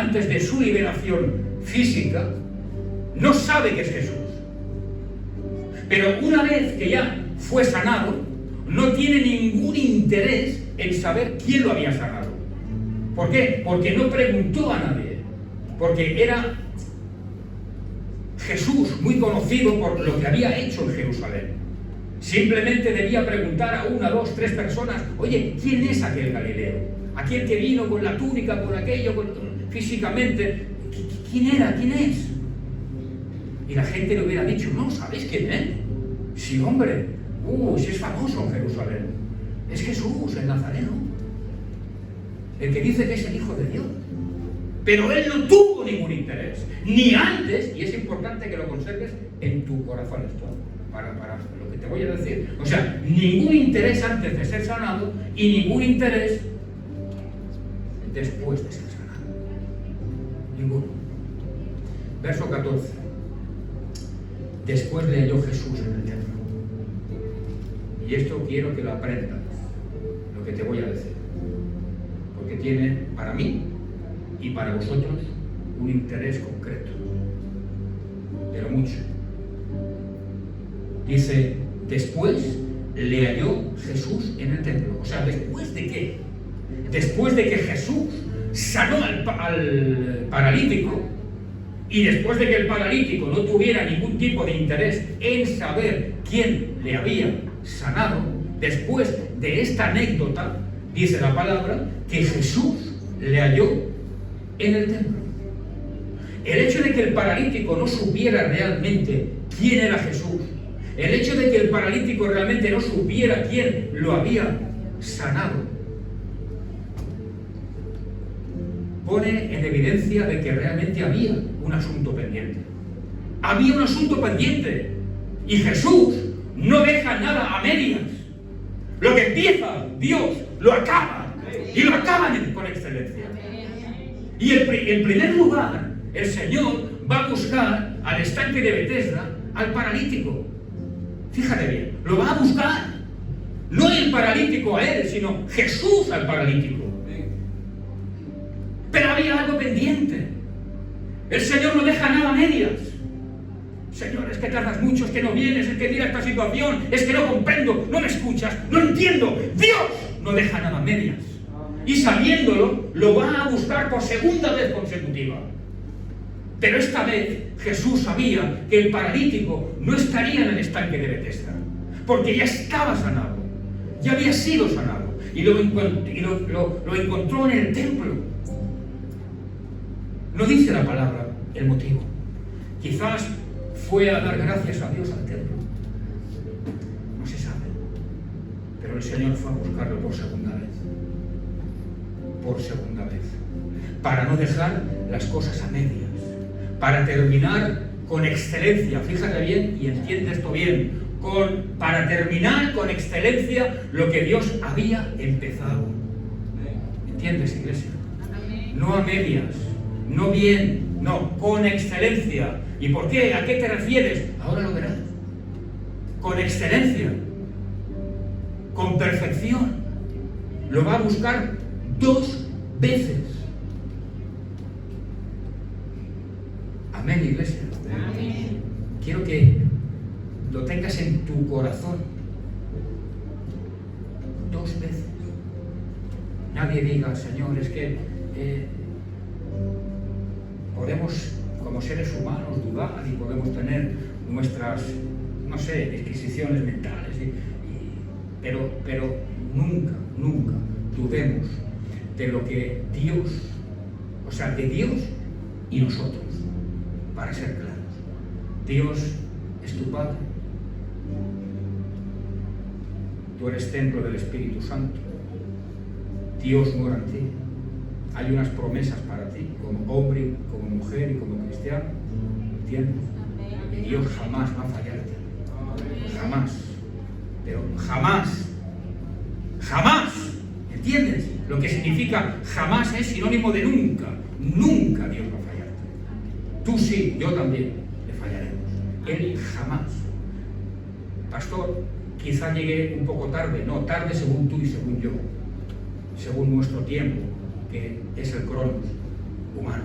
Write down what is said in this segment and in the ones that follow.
antes de su liberación física, no sabe que es Jesús. Pero una vez que ya fue sanado, no tiene ningún interés en saber quién lo había sanado. ¿Por qué? Porque no preguntó a nadie. Porque era Jesús muy conocido por lo que había hecho en Jerusalén. Simplemente debía preguntar a una, dos, tres personas: oye, ¿quién es aquel Galileo? Aquel que vino con la túnica, con aquello, físicamente. ¿Quién era? ¿Quién es? Y la gente le hubiera dicho: no, ¿sabéis quién es? Sí, hombre, si es famoso en Jerusalén. Es Jesús, el Nazareno, el que dice que es el Hijo de Dios. Pero él no tuvo ningún interés, ni antes, y es importante que lo conserves en tu corazón esto, para lo que te voy a decir. O sea, ningún interés antes de ser sanado y ningún interés después de ser sanado. Ninguno. Verso 14. Después le halló Jesús en el templo. Y esto quiero que lo aprendas, lo que te voy a decir, porque tiene para mí y para vosotros un interés concreto, pero mucho. Dice: después le halló Jesús en el templo. O sea, ¿después de qué? Después de que Jesús sanó al paralítico, y después de que el paralítico no tuviera ningún tipo de interés en saber quién le había sanado, después de esta anécdota, dice la palabra que Jesús le halló en el templo. El hecho de que el paralítico no supiera realmente quién era Jesús, el hecho de que el paralítico realmente no supiera quién lo había sanado, pone en evidencia de que realmente había un asunto pendiente. Había un asunto pendiente. Y Jesús no deja nada a medias. Lo que empieza Dios lo acaba. Y lo acaba con excelencia. Y en primer lugar, el Señor va a buscar al estanque de Betesda al paralítico. Fíjate bien, lo va a buscar. No el paralítico a él, sino Jesús al paralítico. Pero había algo pendiente. El Señor no deja nada a medias. Señor, es que tardas mucho, es que no vienes, es que mira esta situación, es que no comprendo, no me escuchas, no entiendo. Dios no deja nada a medias. Y sabiéndolo, lo va a buscar por segunda vez consecutiva. Pero esta vez Jesús sabía que el paralítico no estaría en el estanque de Betesda, porque ya estaba sanado, ya había sido sanado, y lo encontró en el templo. No dice la palabra el motivo. Quizás fue a dar gracias a Dios al templo. No se sabe. Pero el Señor fue a buscarlo por segunda vez. Por segunda vez. Para no dejar las cosas a medias. Para terminar con excelencia. Fíjate bien y entiende esto bien. Para terminar con excelencia lo que Dios había empezado. ¿Entiendes, iglesia? No a medias. No bien, no, con excelencia. ¿Y por qué? ¿A qué te refieres? Ahora lo verás. Con excelencia, con perfección. Lo va a buscar 2 veces. Amén, iglesia. Amén. Quiero que lo tengas en tu corazón. 2 veces. Nadie diga: Señor, es que podemos, como seres humanos, dudar y podemos tener nuestras, no sé, disquisiciones mentales, pero nunca dudemos de lo que Dios, o sea, de Dios y nosotros, para ser claros. Dios es tu Padre. Tú eres templo del Espíritu Santo. Dios mora en ti. Hay unas promesas para ti, como hombre, como mujer y como cristiano. ¿Entiendes? Y Dios jamás va a fallarte. Jamás. Pero jamás. Jamás. ¿Entiendes? Lo que significa jamás es sinónimo de nunca. Nunca Dios va a fallarte. Tú sí, yo también le fallaremos. Él jamás. Pastor, quizá llegue un poco tarde. No, tarde según tú y según yo. Según nuestro tiempo, que es el cronos humano.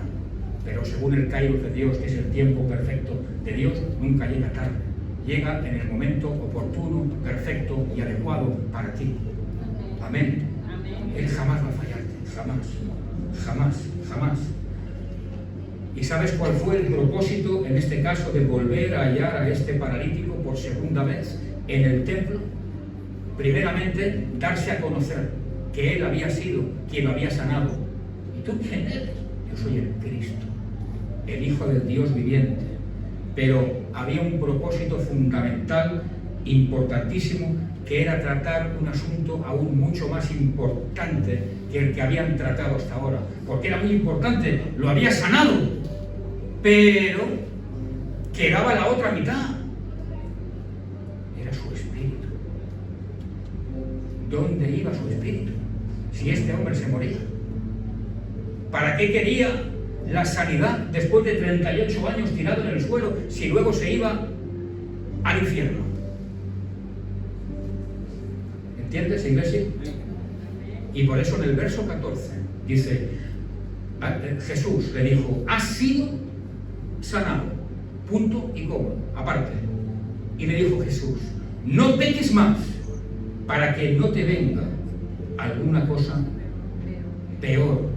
Pero según el kairos de Dios, que es el tiempo perfecto de Dios, nunca llega tarde. Llega en el momento oportuno, perfecto y adecuado para ti. Amén. Él jamás va a fallarte, jamás, jamás, jamás. ¿Y sabes cuál fue el propósito, en este caso, de volver a hallar a este paralítico por segunda vez en el templo? Primeramente, darse a conocer que él había sido quien lo había sanado. ¿Y tú quién eres? Yo soy el Cristo, el Hijo del Dios viviente. Pero había un propósito fundamental, importantísimo, que era tratar un asunto aún mucho más importante que el que habían tratado hasta ahora. Porque era muy importante, lo había sanado, pero quedaba la otra mitad. Era su espíritu. ¿Dónde iba su espíritu? Si este hombre se moría. ¿Para qué quería la sanidad después de 38 años tirado en el suelo si luego se iba al infierno? ¿Entiendes, iglesia? Y por eso en el verso 14 dice, Jesús le dijo, has sido sanado, punto y coma, aparte. Y le dijo Jesús, no peques más para que no te venga alguna cosa peor.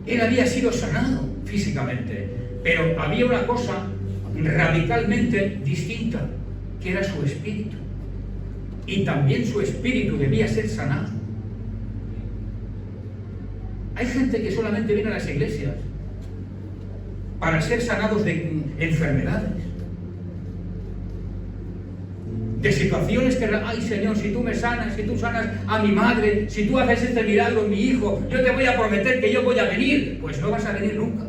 Él había sido sanado físicamente, pero había una cosa radicalmente distinta, que era su espíritu. Y también su espíritu debía ser sanado. Hay gente que solamente viene a las iglesias para ser sanados de enfermedades, de situaciones que, ay Señor, si tú me sanas, si tú sanas a mi madre, si tú haces este milagro en mi hijo, yo te voy a prometer que yo voy a venir. Pues no vas a venir nunca.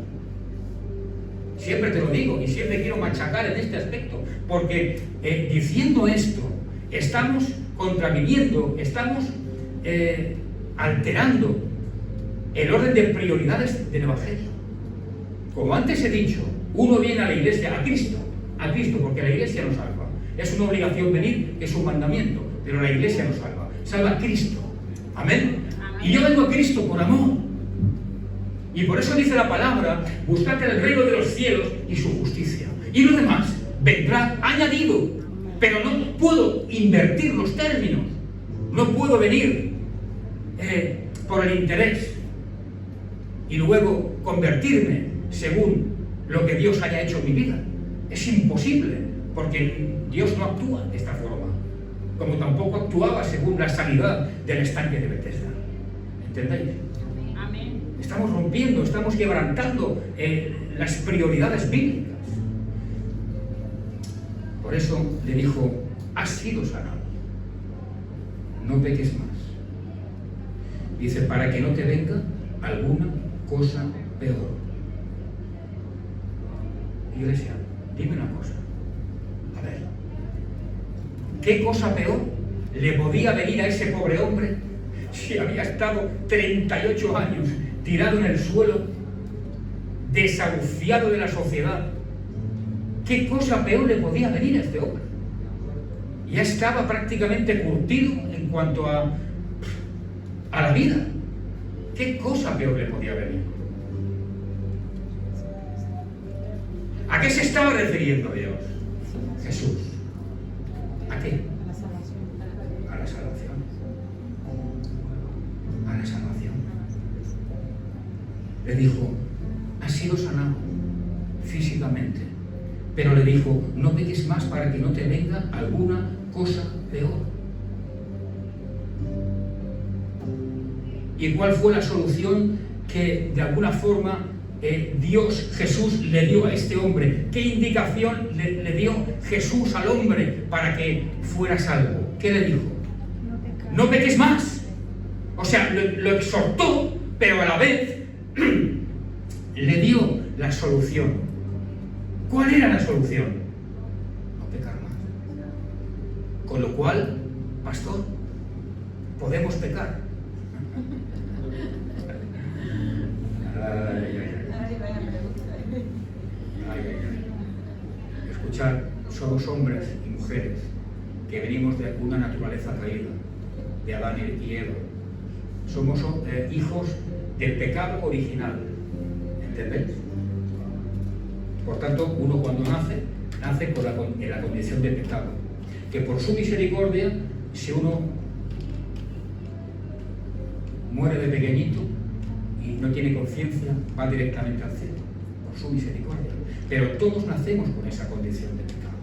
Siempre te lo digo y siempre quiero machacar en este aspecto, porque diciendo esto, estamos contraviniendo, estamos alterando el orden de prioridades del Evangelio. Como antes he dicho, uno viene a la iglesia, a Cristo, porque la iglesia nos salva. Es una obligación venir, es un mandamiento, pero la iglesia nos salva. Salva a Cristo. Amén. Y yo vengo a Cristo por amor. Y por eso dice la palabra, buscad el reino de los cielos y su justicia. Y lo demás vendrá añadido. Pero no puedo invertir los términos. No puedo venir por el interés y luego convertirme según lo que Dios haya hecho en mi vida. Es imposible, porque Dios no actúa de esta forma, como tampoco actuaba según la sanidad del estanque de Betesda. ¿Entendéis? Amén. Estamos rompiendo, estamos quebrantando las prioridades bíblicas. Por eso le dijo, has sido sanado, no peques más. Dice, para que no te venga alguna cosa peor. Iglesia, dime una cosa. A ver, ¿qué cosa peor le podía venir a ese pobre hombre si había estado 38 años tirado en el suelo, desahuciado de la sociedad? ¿Qué cosa peor le podía venir a este hombre? Ya estaba prácticamente curtido en cuanto a la vida. ¿Qué cosa peor le podía venir? ¿A qué se estaba refiriendo Dios? Jesús. ¿A qué? A la salvación. A la salvación. A la salvación. Le dijo, has sido sanado físicamente. Pero le dijo, no peques más para que no te venga alguna cosa peor. ¿Y cuál fue la solución que de alguna forma Dios, Jesús, le dio a este hombre? ¿Qué indicación le dio Jesús al hombre para que fuera salvo? ¿Qué le dijo? No peques más. O sea, lo exhortó, pero a la vez le dio la solución. ¿Cuál era la solución? No pecar más. Con lo cual, pastor, podemos pecar. Escuchad, somos hombres y mujeres que venimos de una naturaleza caída, de Adán y Eva. Somos hijos del pecado original. ¿Entendéis? Por tanto, uno cuando nace en la condición de pecado. Que por su misericordia, si uno muere de pequeñito y no tiene conciencia, va directamente al cielo, por su misericordia. Pero todos nacemos con esa condición de pecado.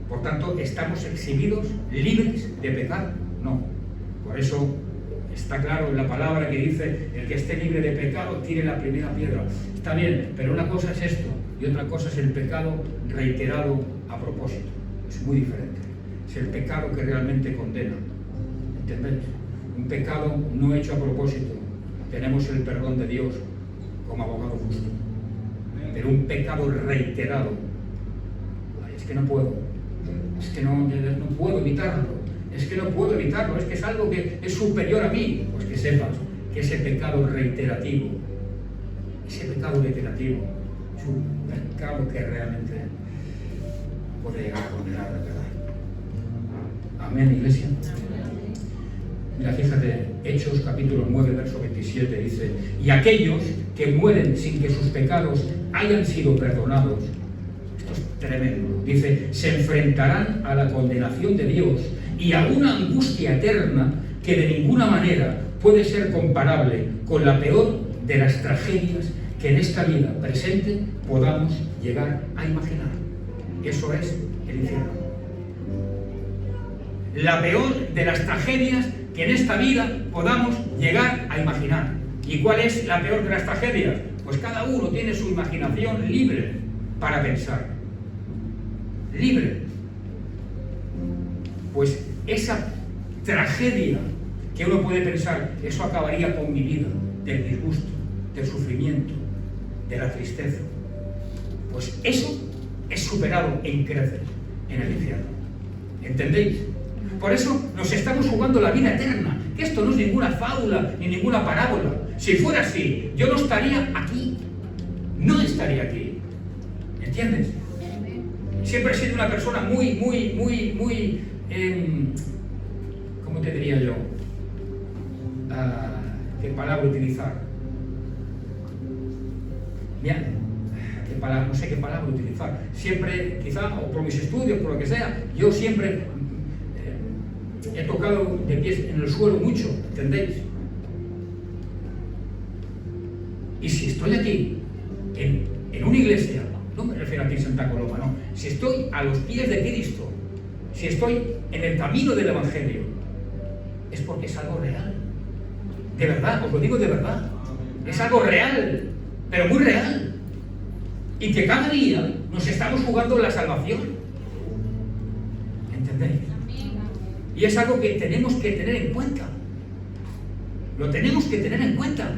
Por tanto, ¿estamos eximidos, libres de pecar? No. Por eso está claro en la palabra que dice: el que esté libre de pecado, tire la primera piedra. Está bien, pero una cosa es esto y otra cosa es el pecado reiterado a propósito. Es muy diferente. Es el pecado que realmente condena. ¿Entendéis? Un pecado no hecho a propósito. Tenemos el perdón de Dios como abogado justo. Pero un pecado reiterado, es que no puedo. Es que no puedo evitarlo. Es que no puedo evitarlo. Es que es algo que es superior a mí. Pues que sepas que ese pecado reiterativo, es un pecado que realmente puede llegar a condenar, de verdad. Amén, iglesia. Mira, fíjate, Hechos capítulo 9, verso 27 dice: y aquellos que mueren sin que sus pecados hayan sido perdonados, esto es tremendo, dice, se enfrentarán a la condenación de Dios y a una angustia eterna que de ninguna manera puede ser comparable con la peor de las tragedias que en esta vida presente podamos llegar a imaginar. Eso es el infierno. La peor de las tragedias que en esta vida podamos llegar a imaginar. ¿Y cuál es la peor de las tragedias? Pues cada uno tiene su imaginación libre para pensar. Libre. Pues esa tragedia que uno puede pensar, eso acabaría con mi vida, del disgusto, del sufrimiento, de la tristeza. Pues eso es superado en creces en el infierno. ¿Entendéis? Por eso nos estamos jugando la vida eterna, que esto no es ninguna fábula ni ninguna parábola. Si fuera así, yo no estaría aquí. No estaría aquí. ¿Entiendes? Siempre he sido una persona muy, ¿cómo te diría yo? ¿Qué palabra utilizar? Bien, no sé qué palabra utilizar. Siempre, quizá, o por mis estudios, por lo que sea, yo siempre he tocado de pies en el suelo mucho, ¿entendéis? Y si estoy aquí, en una iglesia, no me refiero aquí en Santa Coloma, no, si estoy a los pies de Cristo, si estoy en el camino del Evangelio, es porque es algo real. De verdad, os lo digo de verdad. Es algo real, pero muy real. Y que cada día nos estamos jugando la salvación. ¿Entendéis? Y es algo que tenemos que tener en cuenta. Lo tenemos que tener en cuenta.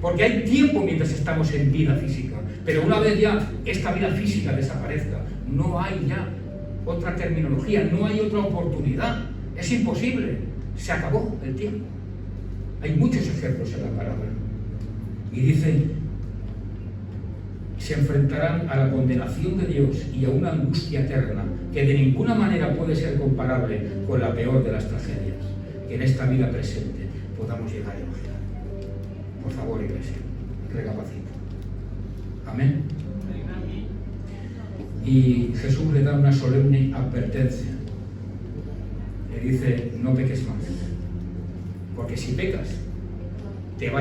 Porque hay tiempo mientras estamos en vida física. Pero una vez ya esta vida física desaparezca, no hay ya otra terminología, no hay otra oportunidad. Es imposible. Se acabó el tiempo. Hay muchos ejemplos en la palabra. Y dice: se enfrentarán a la condenación de Dios y a una angustia eterna que de ninguna manera puede ser comparable con la peor de las tragedias que en esta vida presente podamos llegar a imaginar. Por favor, iglesia, recapacita. Amén. Y Jesús le da una solemne advertencia. Le dice: no peques más. Porque si pecas, te va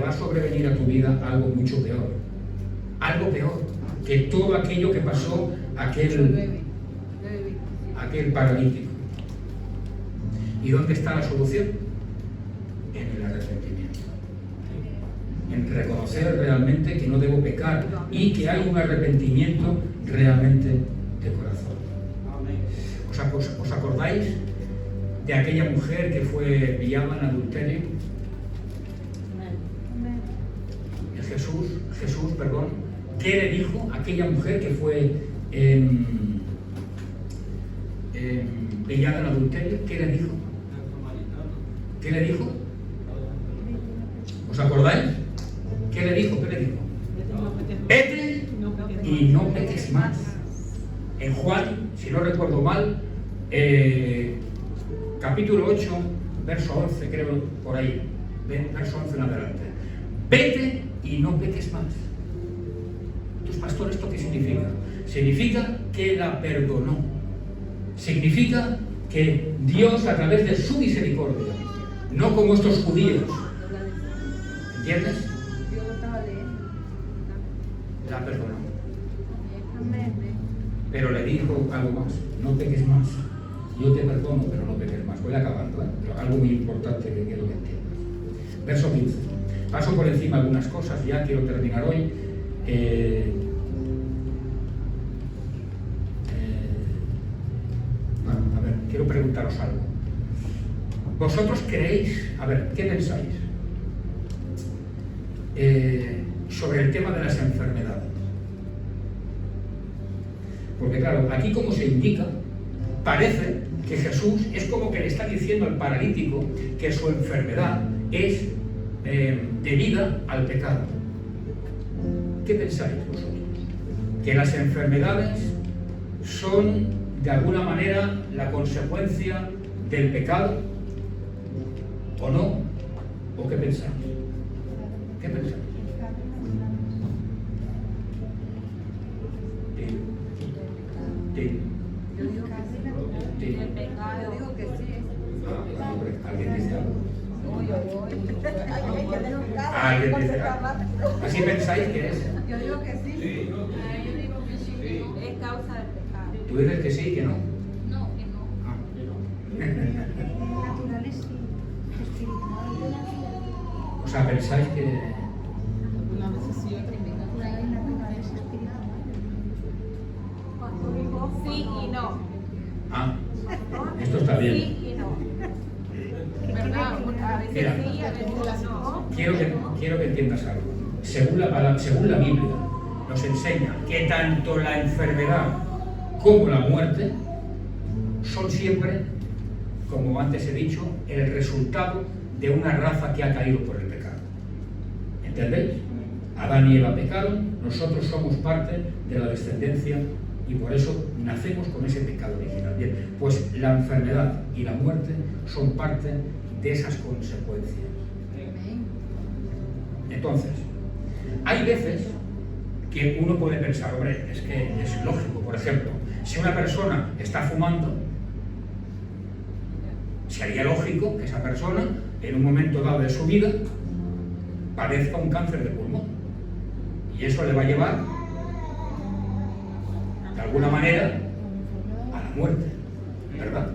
a sobrevenir a tu vida algo mucho peor. Algo peor que todo aquello que pasó aquel paralítico. ¿Y dónde está la solución? En el arrepentimiento. En reconocer realmente que no debo pecar y que hay un arrepentimiento realmente de corazón. ¿Os acordáis de aquella mujer que fue pillada en adulterio? Jesús, ¿qué le dijo a aquella mujer que fue pillada en adulterio? ¿Qué le dijo? ¿Qué le dijo? ¿Os acordáis? ¿Qué le dijo? Vete y no peques más. En Juan, si no recuerdo mal, capítulo 8, verso 11, creo, por ahí. verso 11 en adelante. Vete y no peques más. Tus pastores, ¿esto qué significa? Significa que la perdonó. Significa que Dios, a través de su misericordia, no como estos judíos, ¿entiendes? La perdonó. Pero le dijo algo más: no peques más. Yo te perdono, pero no peques más. Voy acabando, pero algo muy importante que quiero que entiendas. Verso 15. Paso por encima algunas cosas, ya quiero terminar hoy. A ver, quiero preguntaros algo. ¿Vosotros creéis, a ver, qué pensáis sobre el tema de las enfermedades? Porque claro, aquí como se indica, parece que Jesús es como que le está diciendo al paralítico que su enfermedad es debida al pecado. ¿Qué pensáis vosotros? ¿Que las enfermedades son de alguna manera la consecuencia del pecado? ¿O no? ¿O qué pensáis? ¿Qué pensáis? Yo digo que sí. El pecado. Yo digo que sí. ¿Alguien dice algo? ¿Alguien dice algo? ¿Así pensáis que es? Yo digo que sí. Yo digo que sí. Es causa del pecado. ¿Tú dices que sí, que no? No, que no. Naturales y espirituales. O sea, pensáis que... Una naturaleza espiritual. Sí y no. Ah, esto está bien. Sí y no. ¿Verdad? A veces Mira, sí, a veces no. quiero que entiendas algo. Según la Biblia, nos enseña que tanto la enfermedad como la muerte son siempre, como antes he dicho, el resultado de una raza que ha caído por el pecado. ¿Entendéis? Adán y Eva pecaron, nosotros somos parte de la descendencia y por eso nacemos con ese pecado original. Bien, pues la enfermedad y la muerte son parte de esas consecuencias. Entonces, hay veces que uno puede pensar, hombre, es que es lógico. Por ejemplo, si una persona está fumando, sería lógico que esa persona, en un momento dado de su vida, padezca un cáncer de pulmón. Y eso le va a llevar, de alguna manera, a la muerte, ¿verdad?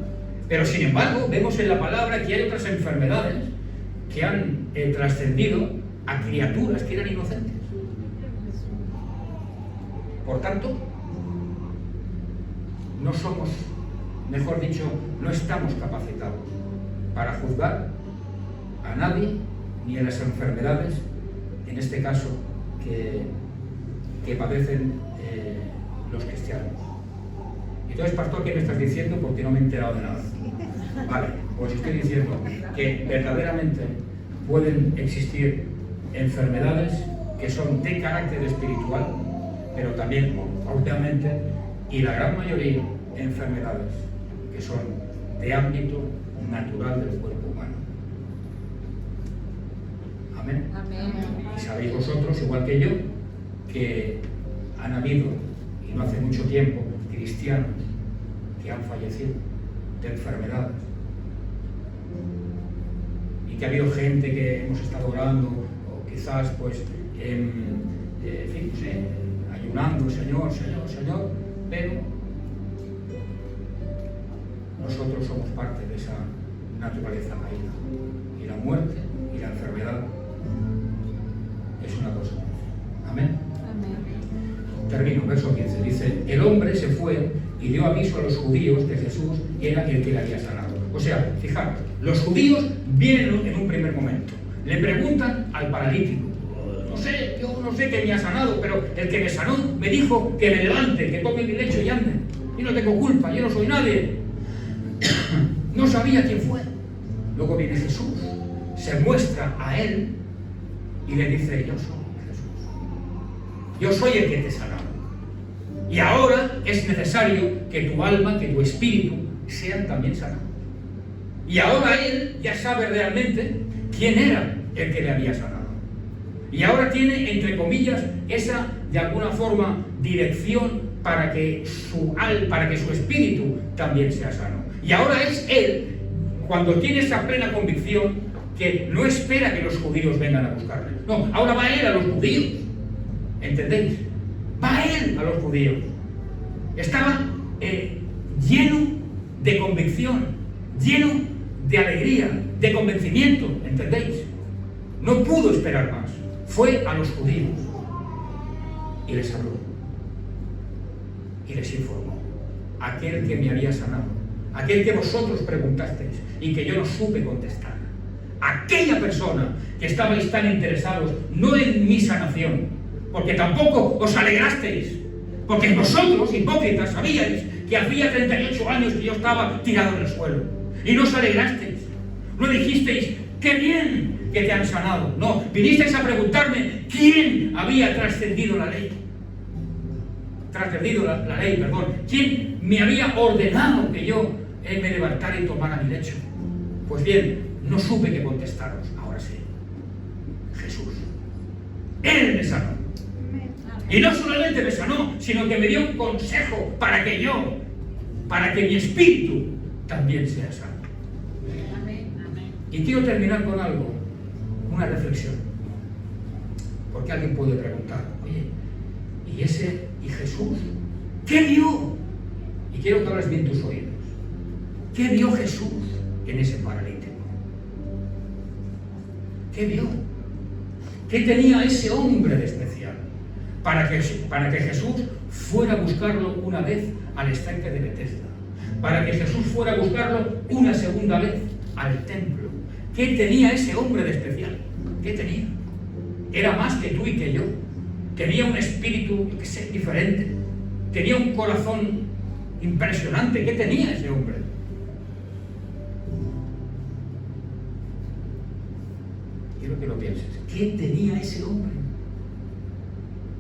Pero sin embargo, vemos en la palabra que hay otras enfermedades que han trascendido a criaturas que eran inocentes. Por tanto, no somos, mejor dicho, no estamos capacitados para juzgar a nadie ni a las enfermedades, en este caso, que padecen los cristianos. Entonces, pastor, ¿qué me estás diciendo? Porque no me he enterado de nada. Vale, pues estoy diciendo que verdaderamente pueden existir enfermedades que son de carácter espiritual, pero también, obviamente, y la gran mayoría, enfermedades que son de ámbito natural del cuerpo humano. Amén. Amén. Y sabéis vosotros, igual que yo, que han habido, y no hace mucho tiempo, cristianos que han fallecido de enfermedades. Y que ha habido gente que hemos estado orando, o quizás pues, en fin, no sé, ayunando, Señor, pero nosotros somos parte de esa naturaleza caída. Y la muerte y la enfermedad es una cosa. Amén. Amén. Termino, verso 15. Dice: el hombre se fue y dio aviso a los judíos que Jesús era el que le había sanado. O sea, fijaros, los judíos vienen en un primer momento, le preguntan al paralítico: no sé, yo no sé qué me ha sanado, pero el que me sanó me dijo que me levante, que tome mi lecho y ande. Yo no tengo culpa, yo no soy nadie. No sabía quién fue. Luego viene Jesús, se muestra a él y le dice: yo soy Jesús. Yo soy el que te sanó. Y ahora es necesario que tu alma, que tu espíritu sean también sanados. Y ahora él ya sabe realmente quién era el que le había sanado. Y ahora tiene, entre comillas, esa, de alguna forma, dirección para que su espíritu también sea sano. Y ahora es él, cuando tiene esa plena convicción, que no espera que los judíos vengan a buscarle. No, ahora va él a los judíos. ¿Entendéis? Va él a los judíos. Estaba lleno de convicción, lleno de alegría, de convencimiento, ¿entendéis? No pudo esperar más. Fue a los judíos y les habló y les informó: aquel que me había sanado, aquel que vosotros preguntasteis y que yo no supe contestar, aquella persona que estabais tan interesados no en mi sanación, porque tampoco os alegrasteis, porque vosotros, hipócritas, sabíais que hacía 38 años que yo estaba tirado en el suelo, y no os alegrasteis, no dijisteis: ¡qué bien que te han sanado! No, vinisteis a preguntarme quién había trascendido la ley. La ley, perdón. ¿Quién me había ordenado que yo me levantara y tomara mi lecho? Pues bien, no supe qué contestaros. Ahora sí. Jesús. Él me sanó. Y no solamente me sanó, sino que me dio un consejo para que mi espíritu también sea sano. Y quiero terminar con algo, una reflexión. Porque alguien puede preguntar: oye, ¿y Jesús? ¿Qué vio? Y quiero que abras bien tus oídos. ¿Qué vio Jesús en ese paralítico? ¿Qué vio? ¿Qué tenía ese hombre de especial para que Jesús fuera a buscarlo una vez al estanque de Betesda? Para que Jesús fuera a buscarlo una segunda vez al templo. ¿Qué tenía ese hombre de especial? ¿Qué tenía? Era más que tú y que yo. Tenía un espíritu, yo qué sé, diferente. Tenía un corazón impresionante. ¿Qué tenía ese hombre? Quiero que lo pienses. ¿Qué tenía ese hombre?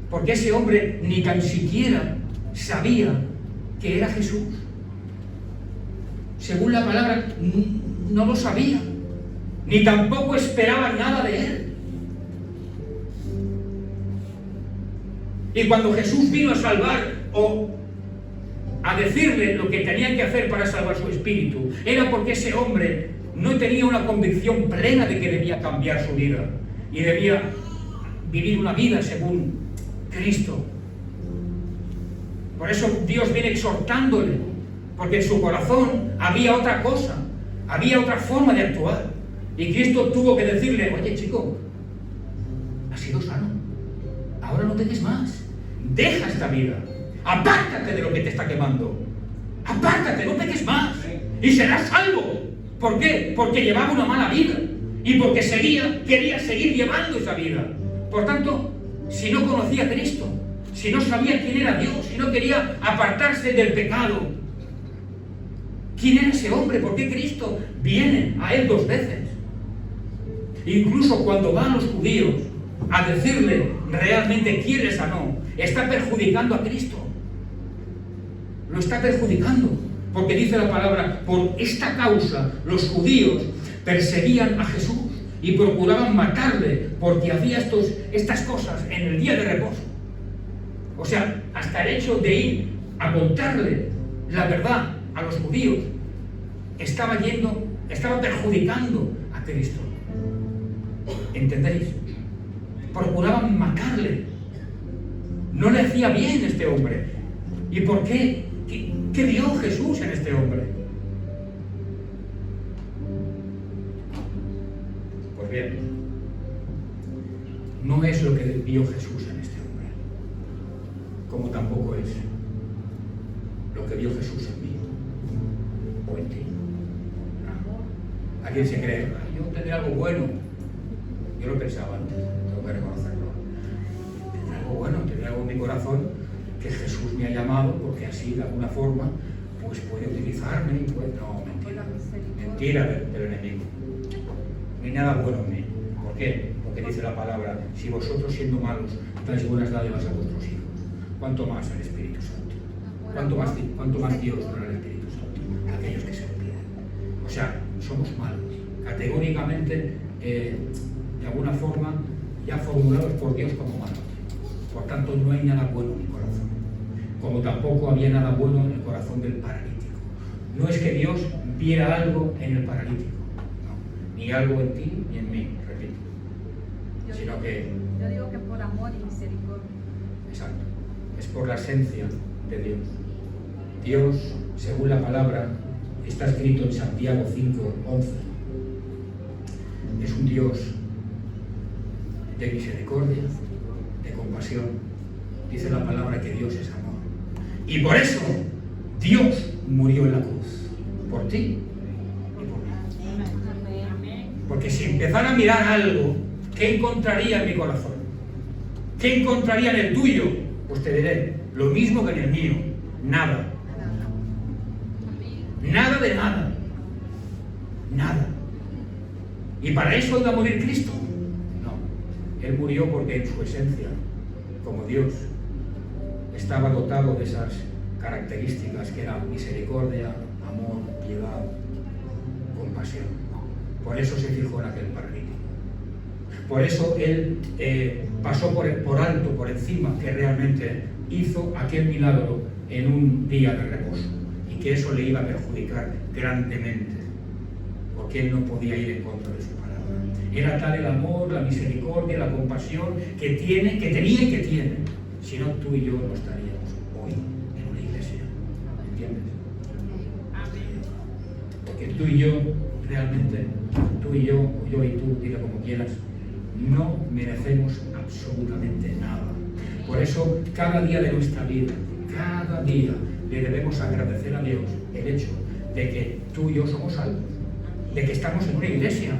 Porque ese hombre ni tan siquiera sabía que era Jesús. Según la palabra, no lo sabía. Ni tampoco esperaba nada de él. Y cuando Jesús vino a salvar o a decirle lo que tenían que hacer para salvar su espíritu, era porque ese hombre no tenía una convicción plena de que debía cambiar su vida y debía vivir una vida según Cristo. Por eso Dios viene exhortándole, porque en su corazón había otra cosa, había otra forma de actuar. Y Cristo tuvo que decirle: oye, chico, has sido sano, ahora no te des más, deja esta vida, apártate de lo que te está quemando, apártate, no peques más y serás salvo. ¿Por qué? Porque llevaba una mala vida y porque quería seguir llevando esa vida. Por tanto, si no conocía a Cristo, si no sabía quién era Dios, si no quería apartarse del pecado, ¿quién era ese hombre? ¿Por qué Cristo viene a él 2 veces? Incluso cuando van los judíos a decirle realmente quién le sanó, está perjudicando a Cristo. Lo está perjudicando. Porque dice la palabra: por esta causa los judíos perseguían a Jesús y procuraban matarle, porque hacía estas cosas en el día de reposo. O sea, hasta el hecho de ir a contarle la verdad a los judíos estaba perjudicando a Cristo. ¿Entendéis? Procuraban matarle. No le hacía bien este hombre. ¿Y por qué? ¿Qué vio Jesús en este hombre? Pues bien, no es lo que vio Jesús en este hombre, como tampoco es lo que vio Jesús en mí o en ti. ¿A quién se cree? Yo tendré algo bueno. Yo lo pensaba antes, tengo que reconocerlo. Tendré algo bueno, tendré algo en mi corazón que Jesús me ha llamado, porque así de alguna forma pues puede utilizarme y puede... No, mentira del enemigo. No hay nada bueno en mí. ¿Por qué? Porque dice la palabra: si vosotros siendo malos dais buenas dádivas a vuestros hijos, ¿cuánto más el Espíritu Santo? ¿Cuánto más Dios dará el Espíritu Santo a aquellos que se le piden? O sea, somos malos. Categóricamente de alguna forma, ya formulados por Dios como malos. Por tanto, no hay nada bueno en mi corazón. Como tampoco había nada bueno en el corazón del paralítico. No es que Dios viera algo en el paralítico, no, ni algo en ti ni en mí, repito, sino que... Yo digo que por amor y misericordia. Exacto, es por la esencia de Dios. Dios, según la palabra, está escrito en Santiago 5:11, es un Dios de misericordia, de compasión. Dice la palabra que Dios es amor. Y por eso Dios murió en la cruz, por ti y por mí. Porque si empezara a mirar algo, ¿qué encontraría en mi corazón? ¿Qué encontraría en el tuyo? Pues te diré, lo mismo que en el mío, nada. Nada de nada. Nada. ¿Y para eso iba a morir Cristo? No. Él murió porque en su esencia, como Dios, estaba dotado de esas características que eran misericordia, amor, piedad, compasión. Por eso se fijó en aquel paralítico. Por eso Él pasó por alto, por encima, que realmente hizo aquel milagro en un día de reposo. Y que eso le iba a perjudicar grandemente, porque Él no podía ir en contra de su palabra. Era tal el amor, la misericordia, la compasión que tiene, que tenía y que tiene. Si no, tú y yo no estaríamos hoy en una iglesia. ¿Entiendes? Porque tú y yo, realmente, tú y yo, o yo y tú, dile como quieras, no merecemos absolutamente nada. Por eso, cada día de nuestra vida, cada día, le debemos agradecer a Dios el hecho de que tú y yo somos salvos, de que estamos en una iglesia.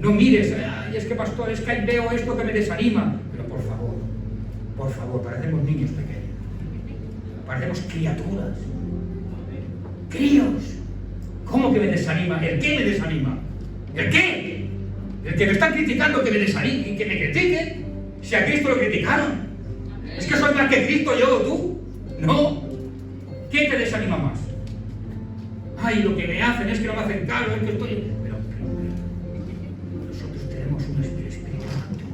No mires, ay, es que pastor, es que ahí veo esto que me desanima. Pero por favor, parecemos niños pequeños, parecemos criaturas, críos. ¿Cómo que me desanima? ¿El qué me desanima? ¿El qué? El que me están criticando que me desanime y que me critique. Si a Cristo lo criticaron. ¿Es que soy más que Cristo yo o tú? No. ¿Quién te desanima más? Ay, lo que me hacen es que no me hacen caso, es que estoy... Pero nosotros tenemos un Espíritu Santo,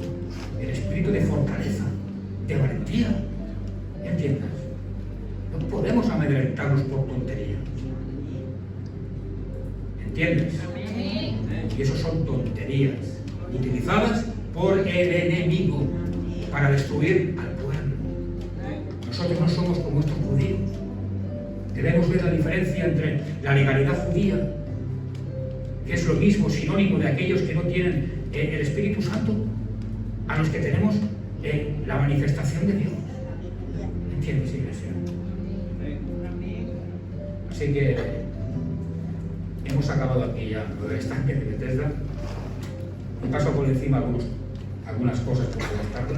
el espíritu de fortaleza, de valentía. ¿Entiendes? No podemos amedrentarnos por tonterías. ¿Entiendes? Y eso son tonterías utilizadas por el enemigo para destruir al pueblo. Nosotros no somos como estos judíos. Debemos ver la diferencia entre la legalidad judía, que es lo mismo, sinónimo de aquellos que no tienen el Espíritu Santo, a los que tenemos la manifestación de Dios. ¿Entiendes, iglesia? Así que hemos acabado aquí ya lo del estanque de Bethesda. Me paso por encima algunas cosas por comentarlo.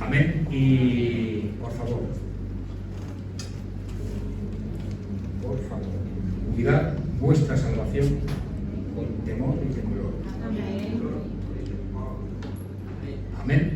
Amén. Y por favor, cuidad vuestra salvación con temor y temblor. Amén.